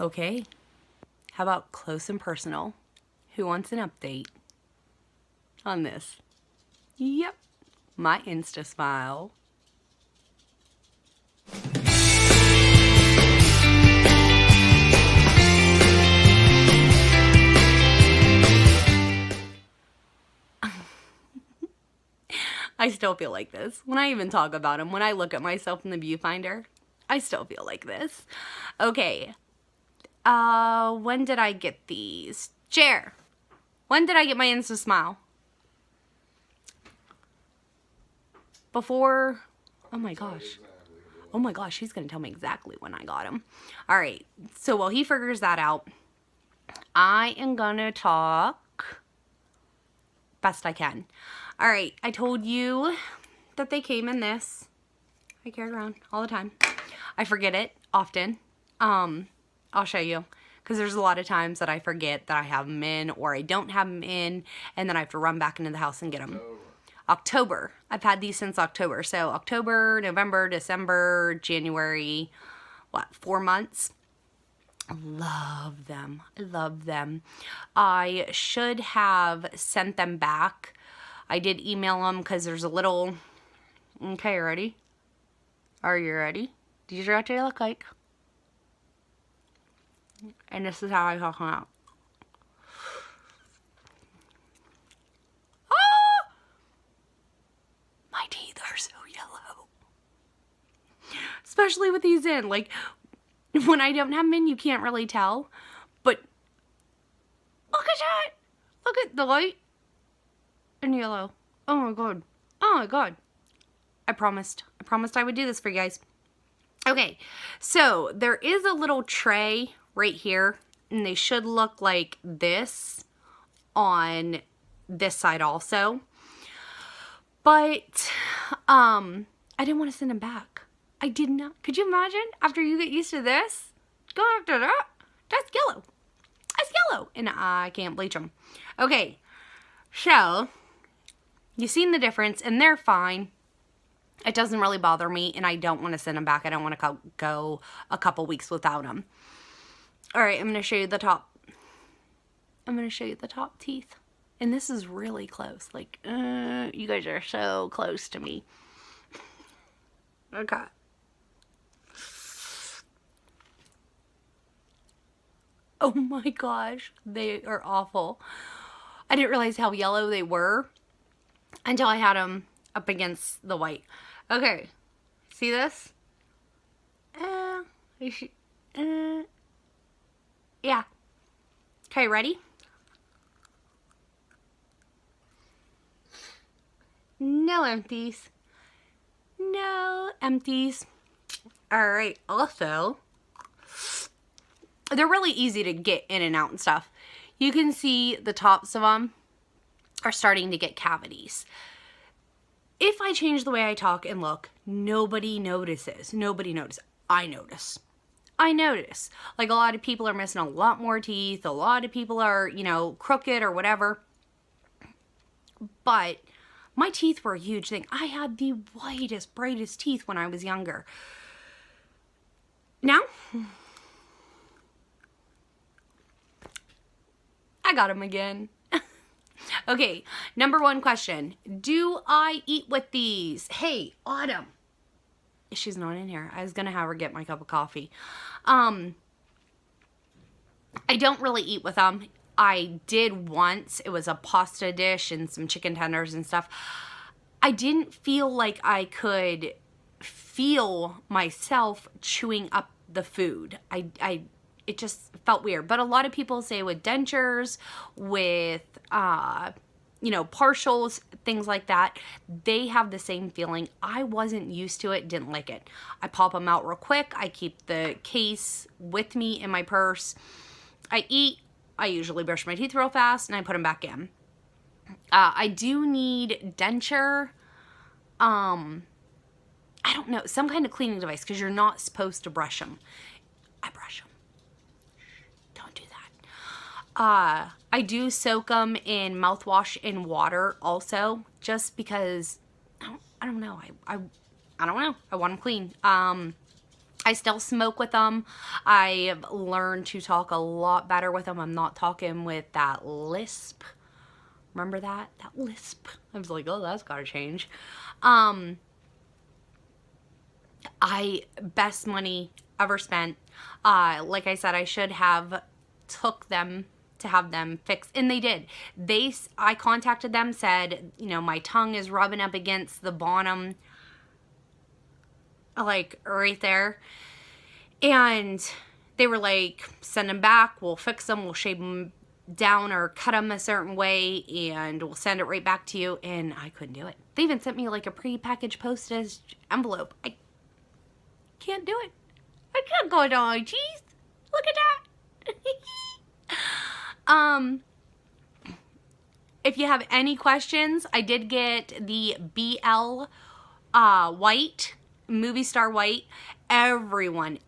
Okay, how about close and personal? Who wants an update on this? Yep, my instasmile. I still feel like this. When I even talk about them, when I look at myself in the viewfinder, I still feel like this. Okay. When did I get these? Jer, when did I get my instasmile? Before, oh my gosh. Oh my gosh, he's going to tell me exactly when I got him. All right. So while he figures that out, I am going to talk best I can. All right, I told you that they came in this. I carry around all the time. I forget it often. I'll show you, because there's a lot of times that I forget that I have them in, or I don't have them in, and then I have to run back into the house and get them. October. I've had these since October. So October, November, December, January, 4 months. I love them. I love them. I should have sent them back. I did email them because there's a little... Okay, ready? Are you ready? These are what they look like. And this is how I talk them out. Ah! My teeth are so yellow. Especially with these in. Like, when I don't have them in, you can't really tell. But, look at that! Look at the light. And yellow. Oh my god. Oh my god. I promised I would do this for you guys. Okay, so there is a little tray right here, and they should look like this on this side also. But I didn't want to send them back. I did not. Could you imagine after you get used to this? Go after that. That's yellow. That's yellow. And I can't bleach them. Okay, so you've seen the difference, and they're fine. It doesn't really bother me, and I don't want to send them back. I don't want to go a couple weeks without them. All right, I'm going to show you the top. I'm going to show you the top teeth. And this is really close. Like, you guys are so close to me. Okay. Oh my gosh, they are awful. I didn't realize how yellow they were until I had them up against the white. Okay, see this? Yeah. Okay, ready? No empties. No empties. All right, also, they're really easy to get in and out and stuff. You can see the tops of them are starting to get cavities. If I change the way I talk and look, nobody notices. Nobody notices. I notice. I notice. Like, a lot of people are missing a lot more teeth. A lot of people are, you know, crooked or whatever. But my teeth were a huge thing. I had the whitest, brightest teeth when I was younger. Now, I got them again. Okay, number one question. Do I eat with these? Hey, Autumn. She's not in here. I was going to have her get my cup of coffee. I don't really eat with them. I did once. It was a pasta dish and some chicken tenders and stuff. I didn't feel like I could feel myself chewing up the food. It just felt weird. But a lot of people say with dentures, with, you know, partials, things like that, they have the same feeling. I wasn't used to it, didn't like it. I pop them out real quick. I keep the case with me in my purse. I eat. I usually brush my teeth real fast, and I put them back in. I do need denture. I don't know, some kind of cleaning device, because you're not supposed to brush them. I brush them. Don't do that. I do soak them in mouthwash and water also, just because I don't know. I don't know. I want them clean. I still smoke with them. I've learned to talk a lot better with them. I'm not talking with that lisp. Remember that? That lisp. I was like, oh, that's gotta change. Best money ever spent. Like I said, I should have took them to have them fixed, and they did. I contacted them, said, you know, my tongue is rubbing up against the bottom, like right there, and they were like, send them back, we'll fix them, we'll shave them down or cut them a certain way, and we'll send it right back to you. And I couldn't do it. They even sent me like a pre-packaged postage envelope. I can't do it. I can't go down my teeth. Look at that. If you have any questions, I did get the BL white, movie star white. Everyone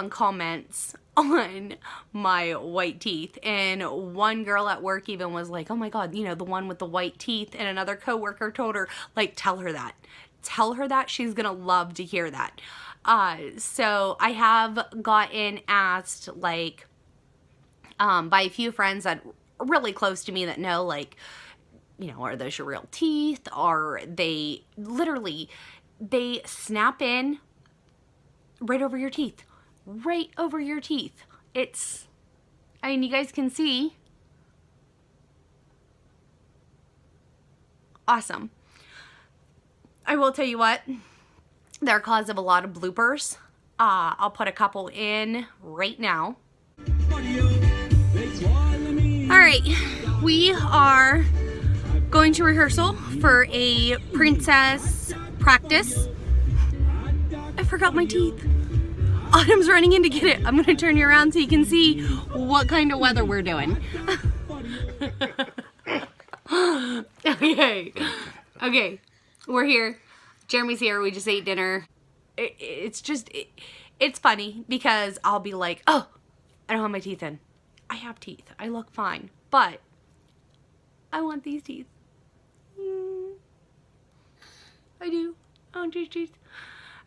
comments on my white teeth, and one girl at work even was like, oh my god, you know, the one with the white teeth, and another coworker told her, like, tell her that, she's gonna love to hear that. So I have gotten asked, like, by a few friends that are really close to me that know, like, you know, are those your real teeth? Are they literally, they snap in right over your teeth. Right over your teeth. It's, I mean, you guys can see. Awesome. I will tell you what, they're cause of a lot of bloopers. I'll put a couple in right now. Alright, we are going to rehearsal for a princess practice. I forgot my teeth. Autumn's running in to get it. I'm going to turn you around so you can see what kind of weather we're doing. Okay, we're here. Jeremy's here. We just ate dinner. It's funny because I'll be like, oh, I don't have my teeth in. I have teeth. I look fine. But I want these teeth. I do. I want these teeth.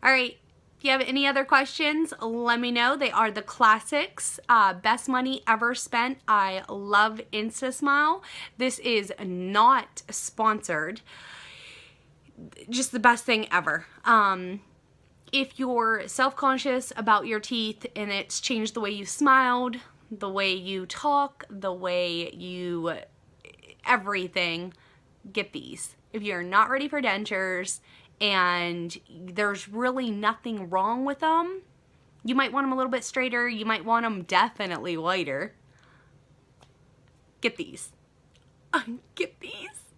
Alright. If you have any other questions, let me know. They are the classics. Best money ever spent. I love instasmile. This is not sponsored. Just the best thing ever. If you're self-conscious about your teeth and it's changed the way you smiled, the way you talk, the way you everything, get these. If you're not ready for dentures and there's really nothing wrong with them, you might want them a little bit straighter, you might want them definitely whiter, get these. Get these.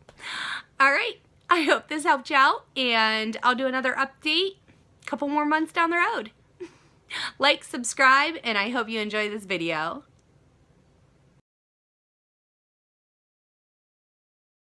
Alright, I hope this helped you out, and I'll do another update a couple more months down the road. Like, subscribe, and I hope you enjoy this video.